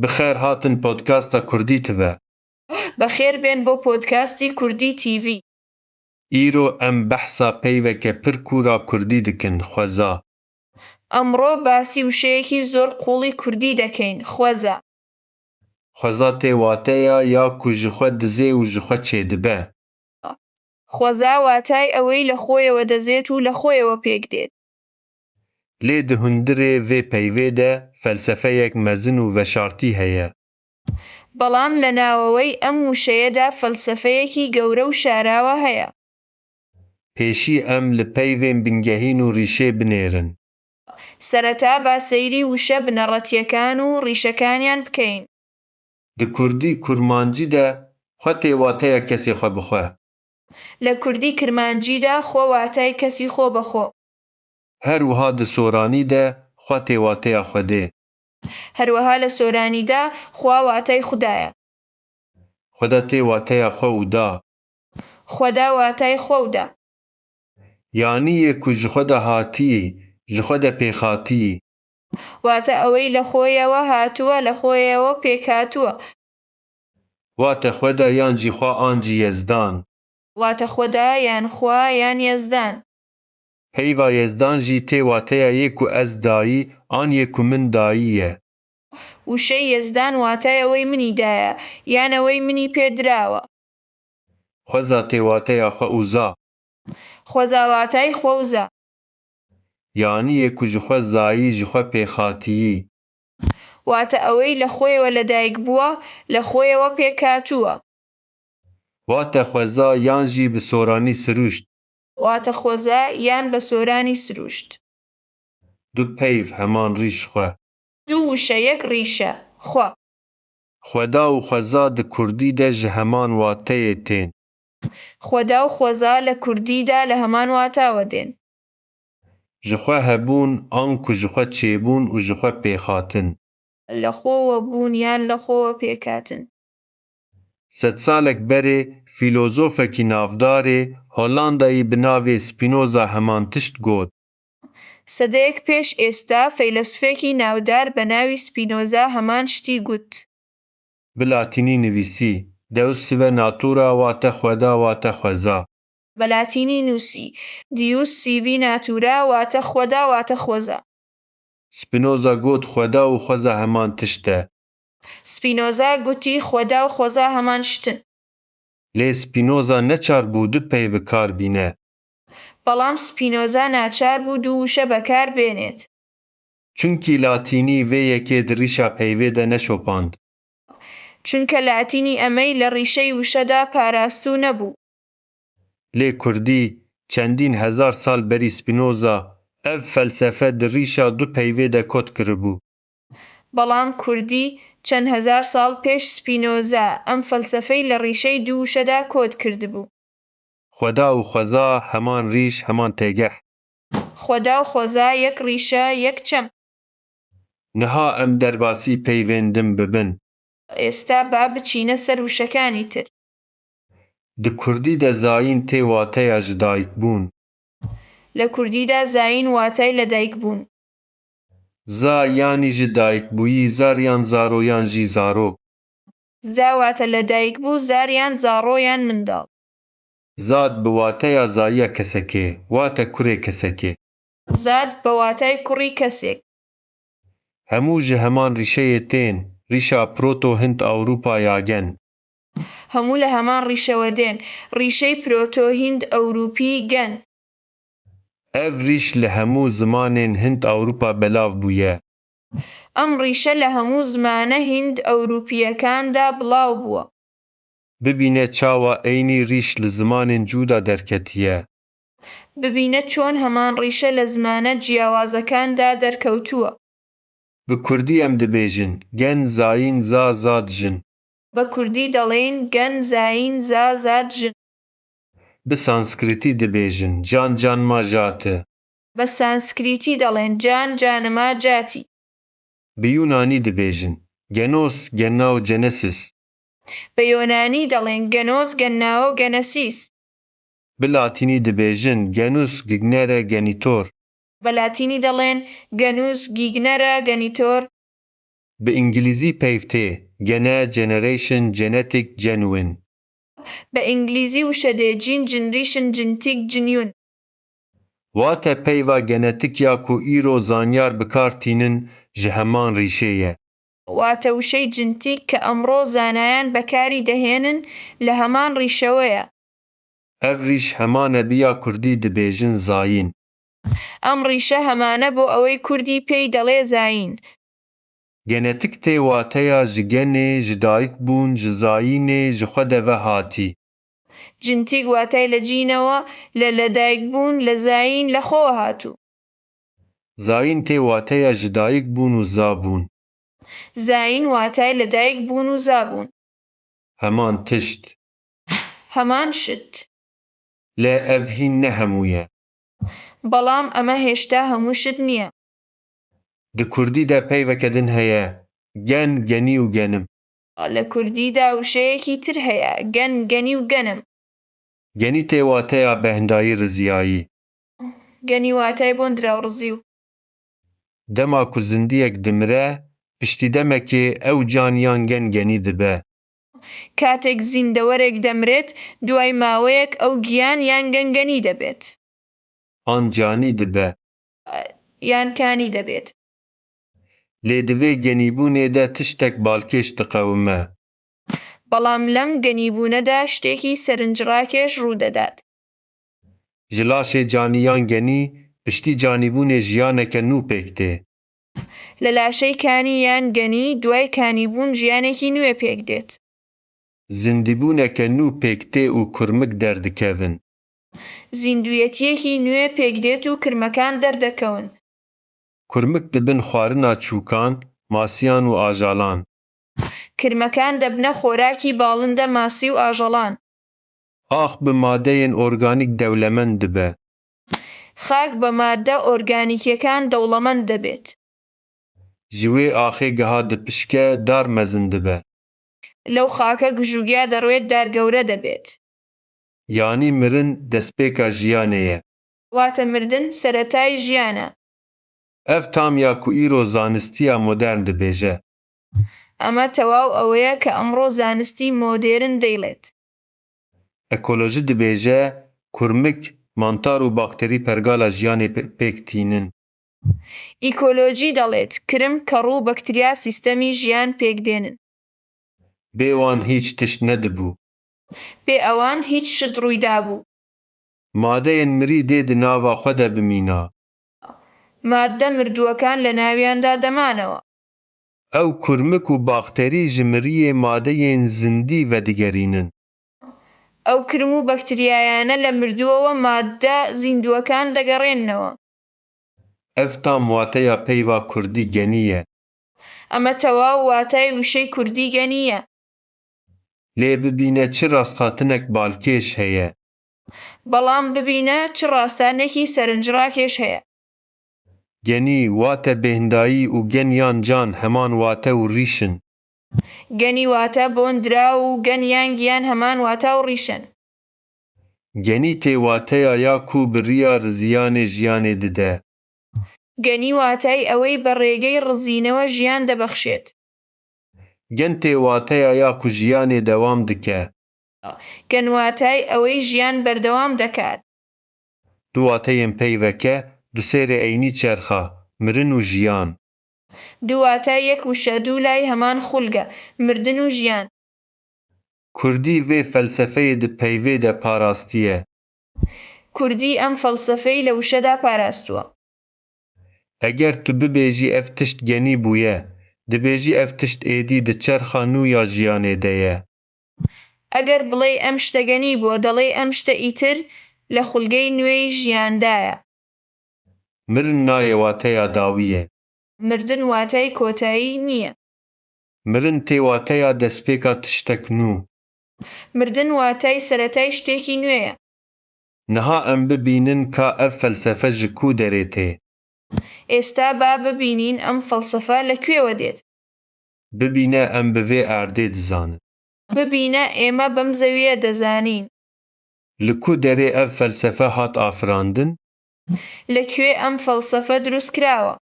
بخێر هاتن پۆدکاستە کوردیتەوە. بەخێربێن بۆ پۆدکاستی کوردی تیڤی. ئیرۆ ئەم بەحسا پەیوێکە پڕ کوورا کوردی دکن خوێزا. ئەمڕۆ باسی وشەیەکی زۆر قوڵی کوردی دەکەین، خوێزا. خوێزا تێ واتەیە یا کو ji xwe dizê û ji xwe çêdibe. خوێزا واتای ئەوەی لە خۆیەوە دەزێت و لە خۆیەوە پێک دێت. لێ di hundirê vê peyvê de felsefeyek mezin û veşartî heye. بەڵام لە ناوەوەی ئەم وشەیەدا فەلسەفەیەکی گەورە و شاراوە هەیە. پێشی ئەم li peyvên bingehîn û rîşê binêrin. سەرەتا با سەیری وشە بنەڕەتیەکان و ڕیشەکانیان بکەین. Di Kurdî kurmancî de xwe tê wateya kesê xwe bi xwe. لە کوردی کرمانجیدا خۆ واتای کەسی خۆ بەخۆ. Her wiha di soranî de xwe tê wateya Xwedê. هەروەها لە سۆرانیدا خوا واتای خودایە. Xweda tê wateya xwe û da. خۆدا واتای خۆودا. Yanî ku ji xwe de hatiyî, ji xwe de pêxatiyî. واتە ئەوەی لە خۆیەوە هاتووە لە خۆیەوە پێکهاتووە. Wate xweda yan jî xwe an jî Yezdan. واتە خۆدا یان خوا یان یەزدان. Peyva Yezdan jî tê wateya yê ku ez dayî an yê ku min dayî ye. وشەی یەزدان واتای ئەوەی منیدایە یان ئەوەی منی پێدراوە. Xweza tê wateya xwe û za. خۆزا واتای خۆوزە. Yanî yê ku ji xwe zayî ji xwe pêxatiyî. واتە ئەوەی لە خۆیەوە لەدایک بووە لە خۆیەوە پێکهاتووە. Wate xweza yan jî bi soranî siruşt. واتە خۆزا یان بە سۆرانی سروشت. Du peyv heman rîş xwe. دوو وشە یەک ڕیشە، خوا. Xweda û xweza di Kurdî de ji heman wateyê tên. خۆدا و خۆزا لە کوردیدا لە هەمان واتاوە دێن. Ji xwe hebûn an ku ji xwe çêbûn û ji xwe pêxatin. لە خۆوە بوون یان لە خۆوە پێکهاتن. Sed salek berê fîlozofekî navdarê Hollandayî bi navê Spinoza heman tişt got. سەدەیەک پێش ئێستا فەیلسوفێکی ناودار بە ناوی سپینۆزا هەمان شتی گوت. Bi latînî nivîsî. Deus sive natura wate xweda wate xweza. بە لاتینی نووسی دیوس سیڤی ناتورا واتە خۆدا واتە خۆزا. Spinoza got xweda û xweza heman tişt e. سپینۆزا گوتی خۆدا و خۆزا هەمان شتن. Lê Spinoza neçar bû du peyv bi kar bîne. بەڵام سپینۆزا ناچار بوو دوو وشە بەکار بێنێت. Çunkî latînî vê yekê di rîşa peyvê de neşopand. چونکە لاتینی ئەمەی لە ڕیشەی وشەدا پاراستوو نەبوو. Lê Kurdî çendîn hezar sal berî Spinoza ev felsefe di rîşa du peyvê de kot kiribû. بەڵام کوردی چەند هەزار ساڵ پێش سپینۆزا ئەم فەلسەفەی لە ڕیشەی دوو وشەدا کۆت کردبوو. Xweda û xweza heman rîş heman têgeh. خۆدا و خۆزا یەک ڕیشە یەک چەم. Niha em derbasî peyvên din bibin. ئێستا با بچینە سەر وشەکانی تر. Di Kurdî de zayîn tê wateya ji dayikbûn. لە کوردیدا زاین واتای لەدایکبوون. Za yanî ji dayikbûyî zar yan zaroyan jî zarok. زا واتە لەدایکبوو زاریان زاڕۆیان منداڵ. Zad bi wateya zayiya kesekê wate kurê kesekê. زاد بە واتای کوڕی کەسێک. Hemû ji heman rîşeyê tên, rîşa Proto-Hind Awropa ya gen. هەموو لە هەمان ڕیشەوە دێن، ڕیشەی پرۆتۆ-هیند ئەوروپی گەن. Ev rîş li hemû zimanên Hind Awropa belav bûye. ئەم ڕیشە لە هەموو زمانە هیند ئەوروپیەکاندا بڵاو بووە. Bibîne çawa eynî rîş li zimanên cuda derketiye. ببینە چۆن هەمان ڕیشە لە زمانە جیاوازەکاندا دەرکەوتووە. Bi Kurdî em dibêjin gen zayîn za zad jin. بە کوردی دەڵێن گەن زاین زا زاد ژن. Bi Sanskritî dibêjin can canma jate. بە سانسکریتی دەڵێن جان جانما جاتی. Bi Yunanî dibêjin genos genna û genesis. بە یۆنانی دەڵێن گەنۆس گەنناوە گەنەسیس. Bi Latînî dibêjin genus gignere genitor. بە لاتینی دەڵێن گەنووس گیگنەرە گەنیتۆر. Bi İngilîzî peyvtê gene generation genetic genuine. بە ئینگلیزی وشەدێ جین جنریشن جنتیک جنیون. Wate peyva genetikya ku îro zanyar bikar tînin ji heman rîşê ye. واتە وشەی جنتیک کە ئەمڕۆ زانایان بەکاری دەهێنن لە هەمان ڕیشەوەیە. Ev rîş hemanebiya Kurdî dibêjin zayîn. ئەم ڕیشە هەمانە بۆ ئەوەی کوردی پێی دەڵێ زاین. Genetik tê wateya ji genê ji dayîk bûn ji zayînê ji xwe de ve hatî. جنتیک واتای لە جینەوە لە لەدایکبوون لە زاین لە خۆ هاتوو. Zayîn tê wateya ji dayîk bûn û zabûn. زاین واتای لەدایک بوون و زابوون. Heman tişt. هەمان شت. Lê ev hîn ne hemû ye. بەڵام ئەمە هێشتا هەموو شت نییە. Di Kurdî de peyveke din heye. Gen, genî û genim. لە کوردیدا وشەیەکی تر هەیە گەن گەنی و گەنم. Genî tê wateya bêhendayî riziyayî. گەنی واتای بۆن دراوڕزی و Dema ku zindiyek dimire, piştî demekê ew caniyan gen genî dibe. کاتێک زیندەوەرێک دەمرێت دوای ماوەیەک ئەو گیان یان گەنگەنی دەبێت An canî dibe. یان کانی دەبێت. Lê di vê genîbûnê de tiştek balkêş diqewime. بەڵام لەم گەنیبوونەدا شتێکی سەرنجڕاکێش ڕوودەدات. Ji laşê caniyan genî, piştî canîbûnê jiyaneke nû pêk tê. لە لاشەی کانی یان گەنی دوای کانیبوون ژیانێکی نوێ پێک دێت. Zindîbûneke nû pêk tê û kurmik derdikevin. زیندویەتیەکی نوێ پێک دێت و کرمەکان دەردەکەون. Kurmik dibin xwarina çûkan, masiyan û ajalan. کرمەکان دەبنە خۆراکی باڵندە ماسی و ئاژەڵان. Ax bi madeyên organîk dewlemend dibe. خاک بە ماددە ئۆرگانیکیەکان دەوڵەمەند دەبێت. Ji wê axê geha dipişke dar mezin dibe. لەو خاکە گژوگیا دەڕوێت دارگەورە دەبێت. Yanî mirin destpêka jiyanê ye. واتە مردن سەرەتای ژیانە. Ev tamiya ku îro zanistiya modern dibêje. ئەمە تەواو ئەوەیە کە ئەمڕۆ زانستی مۆدێرن دەیڵێت. Ekolojî dibêje kurmik, mantar û bakterî pergala jiyanê pêk tînin. ئیکۆلۆجی دەڵێت کرم کەڕ و بەکتریا سیستەمی ژیان پێکدێنن. Bê wan hîç tişt nedibû. پێ ئەوان هیچ شت ڕوویدا بوو. Madeyên mirî dê di nava xwe de bimîna. ماددە مردووەکان لە ناویاندا دەمانەوە. Ew kurmik û bakterî ji miriyê madeyên zindî vedigerînin. ئەو کرم و بەکتریایانە لە مردووەوە ماددە زیندووەکان دەگەڕێنەوە. Ev tam wateya peyva Kurdî genî ye. ئەمە تەواو واتای وشەی کوردی گەنیە. Lê bibîne çi rasthatinek balkêş heye. بەڵام ببینە چ ڕاستانێکی سەرنجڕاکێش هەیە. Genî, wate bêhendayî û geniyan can heman wate û rîşin. گەنی واتە بۆن درا و گەنیان گیان هەمان واتە و ڕیشن. Genî tê wateya ya ku bi riya riziyanê jiyanê dide. گەنی واتای ئەوەی بە ڕێگەی ڕزینەوە ژیان دەبەخشێت. Gen tê wateya ya ku jiyanê dewam dike. گەن واتای ئەوەی ژیان بەردەوام دەکات. Du wateyên peyveke, du sêrê eynî çerxa, mirin û jiyan. دوو واتای یەک وشە دوو لای هەمان خولگە مردن و ژیان. Kurdî vê felsefeyê di peyvê de parastiye. کوردی ئەم فەلسەفەی لە وشەدا پاراستووە. Eger tu bibêjî ev tişt genî bûye, dibêjî ev tişt êdî di çerxa nû ya jiyanê de ye. ئەگەر بڵێ ئەم شتە گەنی بووە دەڵێ ئەم شتە ئیتر لە خولگەی نوێی ژیاندایە. Mirin nayê wateya dawî ye. مردن واتای کۆتایی نییە. Mirin tê wateya destpêka tiştek nû. مردن واتای سەرەتای شتێکی نوێیە. Niha em bibînin ka ev felsefe ji ku derê tê. ئێستا با ببینین ئەم فەلسەفە لەکوێوە دێت. Bibîne em bi vê erdê dizanin. ببینە ئێمە بەم زەویە دەزانین. Li ku derê ev felsefe hat afirandin? لەکوێ ئەم فەلسەفە دروست کراوە.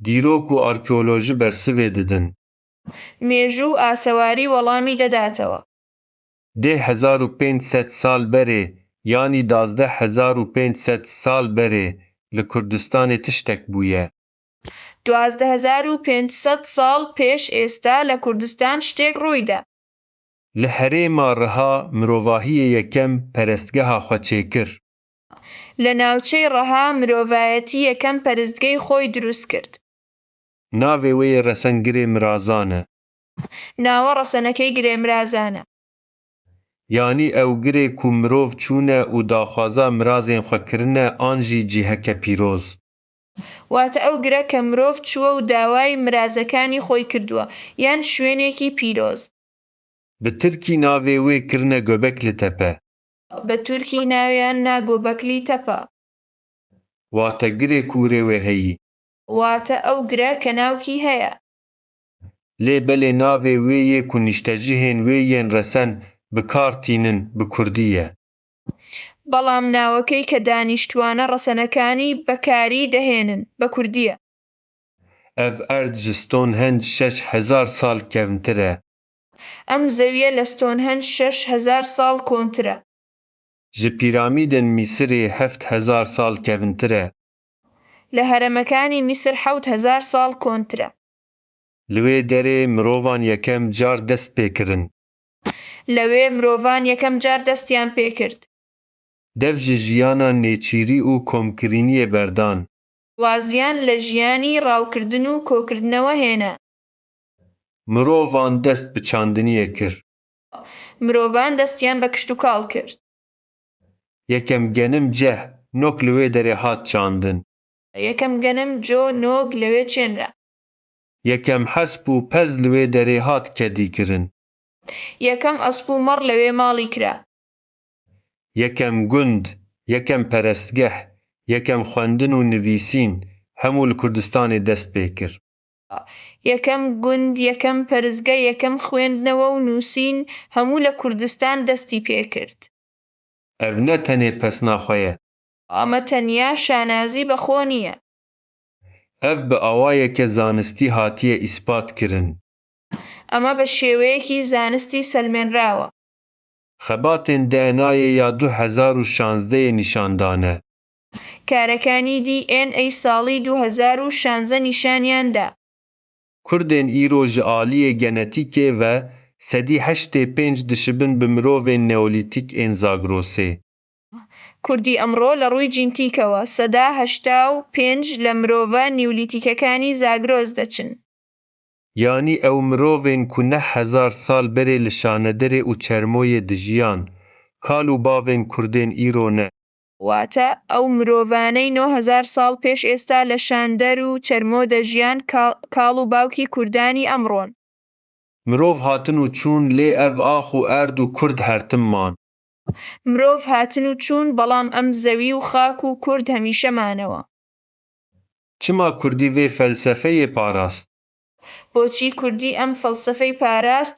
دیرۆک و ئارکێۆلۆژی بەرسivê didin. مێژوو ئاسەواری وەڵامی دەداتەوە. دê 1500 sal berê yanî 12500 sal berê li Kurdistanê tiştek bûye. 12500 ساڵ پێش ئێستا لە کوردستان شتێک ڕوویدا. Li herêma Riha mirovahiyê yekem perestgeha xwe çêkir. لە ناوچەی ڕەها مرۆڤایەتی یەکەم پەرستگەی خۆی دروست کرد. Navê wê yê Resengirê Mirazan e. ناوە ڕەسەنەکەی گرێمرازانە. Yanî ew girê ku mirov çûne û daxwaza mirazên xwe kirine an jî cîheke pîroz. واتە ئەو گرە کە مرۆڤ چووە و داوای مرازەکانی خۆی کردووە یان شوێنێکی پیرۆز. Bi Tirkî navê wê kirine Göbekli Tepe. بە تورکی ناویان نا گۆبەکلی تەپە. Wate girê ku rê wê heyî. واتە ئەو گرە کە ناوکی هەیە. Lê belê navê wê yê ku nîştecihên wê yên resen bi kar tînin bi Kurdî ye. بەڵام ناوەکەی کە دانیشتوانە ڕەسەنەکانی بەکاری دەهێنن بە کوردیە. Ev erd ji Stonehenge 6000 sal kevntir e. ئەم زەویە لە ستۆنهەنج 6000 ساڵ کۆنترە. Ji pîramîdên Misirê 7000 sal kevntir e. لە هەرەمەکانی میسر 7000 ساڵ کۆنترە. Li wê derê mirovan yekem car dest pê kirin. لەوێ مرۆڤان یەکەم جار دەستیان پێکرد. Dev ji jiyana nêçîrî û komkirîniyê berdan. وازیان لە ژیانی ڕاوکردن و کۆکردنەوە هێنا. Mirovan dest bi çandiniyê kir. مرۆڤان دەستیان بە کشت و کاڵ کرد. Yekem genim ceh nok li wê derê hat çandin. یەکەم گەنم جۆ نۆگ لەوێ چێنرا. Yekem hesp û pez li wê derê hat kedî kirin. یەکەم ئەسپ و مەڕ لەوێ ماڵی کرا. Yekem gund, yekem perestgeh, yekem xwendin û nivîsîn hemû li Kurdistanê dest pê kir. یەکەم گوند، یەکەم پەرستگە، یەکەم خوێندنەوە و نووسین هەموو لە کوردستان دەستی پێکرد. Ev ne tenê pesnaxwe ye. ئەمە تەنیا شانازی بەخۆ نییە. Ev bi awayeke zanistî hatiye îspat kirin. ئەمە بە شێوەیەکی زانستی سەلمێنراوە. Xebatên DNAyê ya 2016yê nîşandane. کارەکانی DNA ساڵی 2016 نیشانیاندا. Kurdên îro ji aliyê genetîkê ve sedî 85 dişibin bi mirovên neolîtîk ên Zagrosê. کوردی ئەمڕۆ لە ڕووی جینتیکەوە سەدا 85 لە مرۆڤە نیولیتیکەکانی زاگرۆز دەچن. Yanî ew mirovên ku neh hezar sal berê li şanederê û çermoyê dijiyan, kal û bavên Kurdên îro ne. واتە ئەو مرۆڤانەی 9000 ساڵ پێش ئێستا لە شاندەر و چەرمۆ دەژیان کاڵ و باوکی کوردانی ئەمڕۆن. Mirov hatin û çûn lê ev ax û erd û Kurd hertim man. مرۆڤ هاتن و چوون بەڵام ئەم زەوی و خاک و کورد هەمیشە مانەوە. Çima Kurdî vê felsefeyê parast? بۆچی کوردی ئەم فەلسەفەی پاراست؟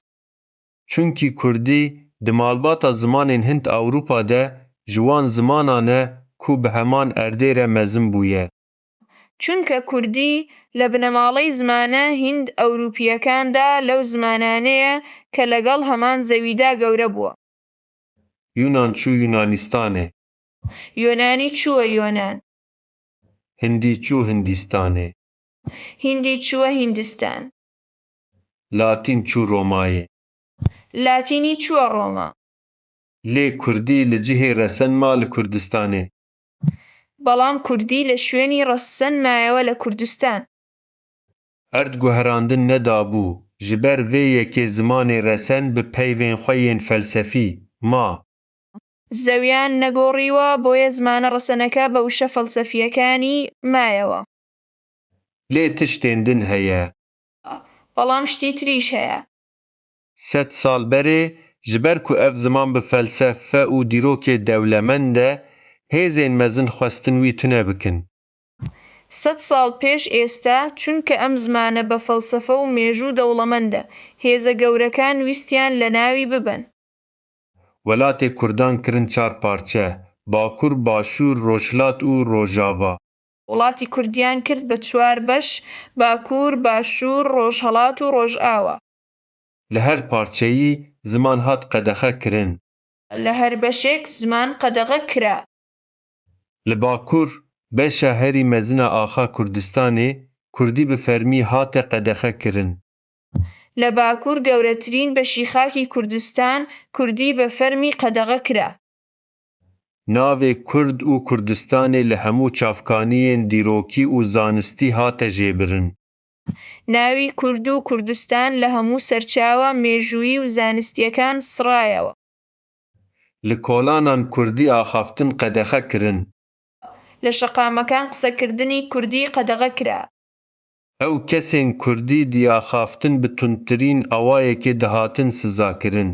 Çunkî Kurdî di malbata zimanên Hind Ewropa de ji wan zimanan e ku bi heman erdê re mezin bûye. چونکە کوردی لە بنەماڵەی زمانە هیند ئەوروپیەکاندا لەو زمانانەیە کە لەگەڵ هەمان زەویدا گەورە بووە. Yunan çû Yunanistanê. یۆنانی چووە یۆنان. Hindî çû Hindistanê. هیندی چووە هیندستان. Latîn çû Romayê. لاتینی چووە ڕۆما. Lê Kurdî li cihê resenma li Kurdistanê. بەڵام کوردی لە شوێنی ڕەسەن مایەوە لە کوردستان. Erd guherandin nedabû ji ber vê yekê zimanê resen bi peyvên xwe yên felsefî ma. زەویان نەگۆڕیوە بۆیە زمانە ڕەسەنەکە بە وشە فەلسەفیەکانی مایەوە. Lê tiştên din heye. بەڵام شتی تریش هەیە. 100 sal berê ji ber ku ev ziman bi felsefe û dîrokê dewlemend e, hêzên mezin xwestin wî tune bikin. 100 ساڵ پێش ئێستا چونکە ئەم زمانە بە فەلسەفە و مێژوو دەوڵەمەندە هێزە گەورەکان ویستیان لە ناوی ببن. Welatê Kurdan kirin 4 parçe: Bakur, Başûr, Rojhilat û Rojava. وڵاتی کوردیان کرد بە 4 بەش: باکوور، باشوور، ڕۆژهەڵات و ڕۆژئاوا. لە هەر پارچەیی زمان هات قەدەخە کرن. لە هەر بەشێک زمان قەدەغە کرا. لە باکوور بەشە هەری مەزنە ئاخا کوردستانê کوردی bi fêrmî hate qedexe kirin. لە باکوور گەورەترین بەشی خاکی کوردستان کوردی بە فەرمی قەدەغە کرا. Navê Kurd û Kurdistanê li hemû çavkaniyên dîrokî û zanistî hate jêbirin. ناوی کورد و کوردستان لە هەموو سەرچاوە مێژوویی و زانستیەکان سڕایەوە. Li kolanan Kurdî axaftin qedexe kirin. لە شەقامەکان قسەکردنی کوردی قەدەغە کرا. Ew kesên Kurdî diaxaftin bi tundtirîn awayekê dihatin sizakirin.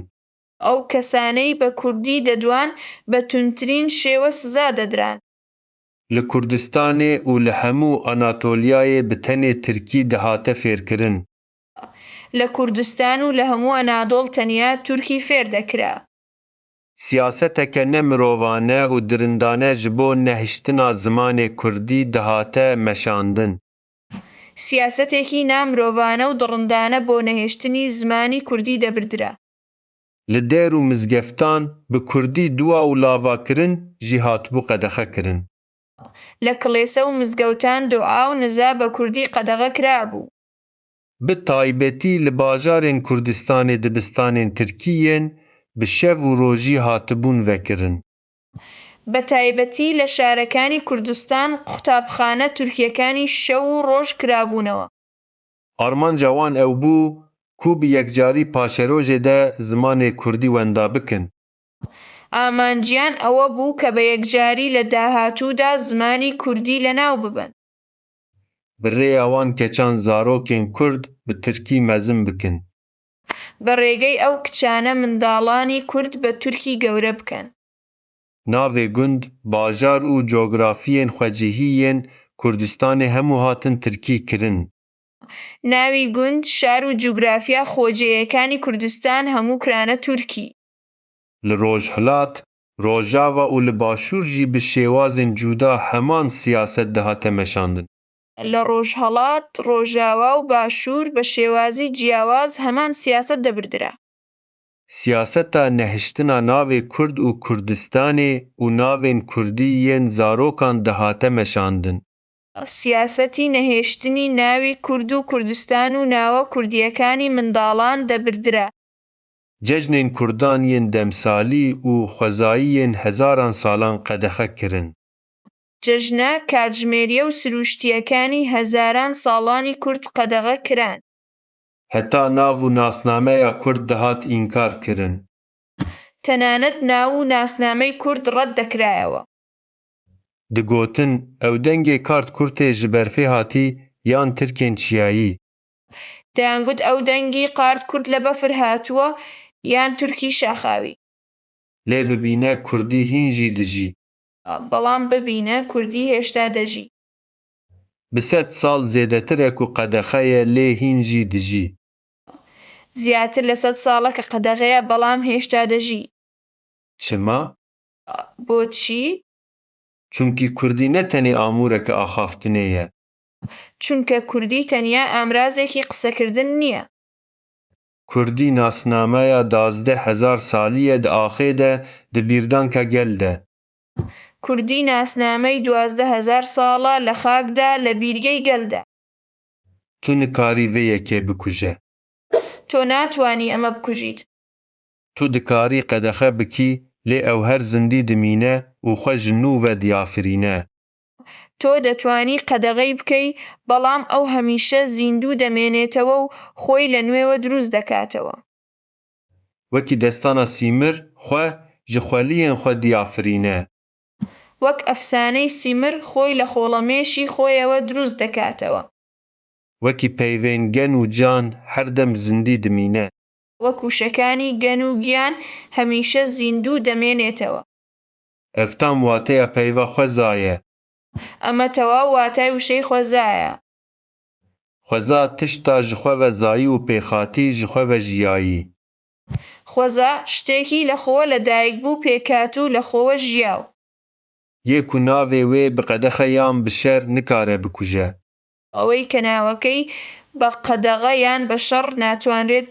ئەو کەسانەی بە کوردی دەدوان بە توندترین شێوە سزا دەدران. Li Kurdistanê û li hemû Anatoliyayê bi tenê Tirkî dihate fêrkirin. لە کوردستان و لە هەموو ئەنادۆڵ تەنیا تورکی فێر دەکرا. Siyaseteke ne mirovane û dirindane ji bo nehiştina zimanê Kurdî dihate meşandin. سیاسەتێکی نامرۆڤانە و دڕندانە بۆ نەهێشتنی زمانی کوردی دەبردرا. Li dêr û mizgeftan bi Kurdî dua û lavakirin jî hatibû qedexe kirin. لە کڵێسە و مزگەوتان دوعا و نزا بە کوردی قەدەغە کرابوو. Bi taybetî li bajarên Kurdistanê dibistanên Tirkiyên bi şev û rojî hatibûn vekirin. بە تایبەتی لە شارەکانی کوردستان قوتابخانە تورکیەکانی شەو و ڕۆژ کرابوونەوە. Armanca wan ew bû ku bi yekcarî paşerojê de zimanê Kurdî wenda bikin. ئامانجیان ئەوە بوو کە بە یەکجاری لە داهاتوودا زمانی کوردی لەناو ببەن. Bi rêya wan keçan zarokên Kurd bi Tirkî mezin bikin. بە ڕێگەی ئەو کچانە منداڵانی کورد بە تورکی گەورە بکەن. Navê gund, bajar û cografiyên xwecihîyên Kurdistanê hemû hatin Tirkî kirin. ناوی گوند، شار و جوگرافیا خۆجێیەکانی کوردستان هەموو کرانە تورکی. Li Rojhilat, Rojava û li Başûr jî bi şêwazên cuda heman siyaset dihate meşandin. لە ڕۆژهەڵات، ڕۆژاوا و باشوور بە شێوازی جیاواز هەمان سیاسەت دەبردرا. Siyaseta nehiştina navê Kurd û Kurdistanê û navên Kurdî yên zarokan dihate meşandin. سیاسەتی نەهێشتنی ناوی کورد و کوردستان و ناوە کوردیەکانی منداڵان دەبردرا. Cejnên Kurdan yên demsalî û xwezayiyên hezaran salan qedexe kirin. جەژنە کاتژمێریە و سروشتیەکانی هەزاران ساڵانی کورد قەدەغە کران. Heta nav û nasnameya Kurd dihat înkar kirin. تەنانەت ناو و ناسنامەی کورد ڕەت دەکرایەوە. Digotin ew dengê kart Kurtê ji berfê hatî yan Tirkên Çiyayî. دەیانگوت ئەو دەنگی قارد کورد لە بەفر هاتووە یان تورکی شاخاوی. Lê bibîne Kurdî hîn jî dijî. بەڵام ببینە کوردی هێشتا دەژی. Bi 100 sal zêdetir ku qedexeye lê hîn jî dijî. زیاتر لە 100 ساڵە کە قەدەغەیە بەڵام هێشتا دەژی. Çima? بۆچی؟ Çunkî Kurdî ne tenê amûreke axaftinê ye. چونکە کوردی تەنیا ئامرازێکی قسەکردن نییە. Kurdî nasnameya 12000 salî ye di axê de di bîrdanka gel de. کوردی ناسنامەی 12000 ساڵە لە خاکدا لە بیرگەی گەلدا. Tu nikarî vê yekê bikuje. تۆ ناتوانی ئەمە بکوژیت. Tu dikarî qedexe bikî lê ew her zindî dimîne û xwe ji nû ve diyafirîne. تۆ دەتوانی قەدەغەی بکەی بەڵام ئەو هەمیشە زیندوو دەمێنێتەوە و خۆی لە نوێوە دروست دەکاتەوە. Wekî destana Sîmir xwe ji xweliyên xwe diyafirîne. وەک ئەفسانەی سیمر خۆی لە خۆڵەمێشی خۆیەوە دروست دەکاتەوە. Wekî peyvên gen û can her dem zindî dimîne. وەک وشەکانی گەن و گیان هەمیشە زیندوو دەمێنێتەوە. Ev tam wateya peyva xweza ye. ئەمە تەواو واتای وشەی خۆزایە. Xweza tişta ji xwe ve zayî û pêxatî ji xwe ve jiyayî. خۆزا شتێکی لە خۆوە لەدایک بوو پێکات و لە خۆوە ژیاو. یê ku navê wê bi qedexe yan bi şer nikare bikuje. ئەوەی کە ناوەکەی بە قەدەغە یان بە شەڕ ناتوانرێت